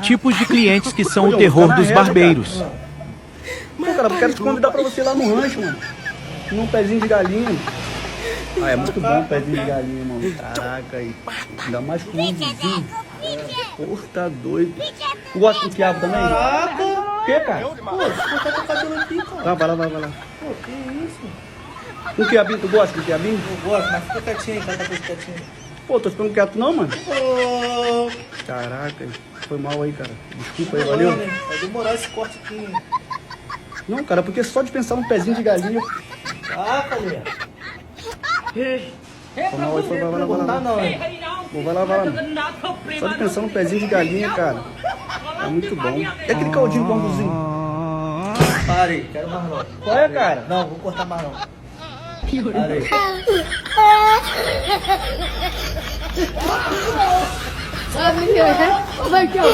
tipos de clientes que são o terror dos barbeiros. Pô, cara, eu quero te convidar pra você ir lá no rancho, mano. Comer um pezinho de galinha. Ah, é muito bom um pezinho de galinha, mano. Caraca, aí. Ainda mais com um vizinho. Porra, tá doido. Tu gosta de quiabo também? Caraca! O que, cara? Pô, deixa eu cortar teu cabelo aqui, cara. Vai lá. Pô, que isso? Um quiabinho, tu gosta de quiabinho? Eu gosto, mas fica quietinho aí, cata com esse quietinho. Pô, tô ficando quieto não, mano. Ô, Caraca, foi mal aí, cara. Desculpa aí, valeu? vai demorar esse corte aqui. Não, cara, porque só de pensar num pezinho de galinha... Ah, cadê? Foi mal aí, vai lá. Não, hein? Pô, vai lá. Só de pensar num pezinho de galinha, cara. É muito bom. E aquele caldinho bambuzinho? Parei, quero mais não. Qual é, cara? Não, vou cortar mais não. Parei. Vai aqui, ó.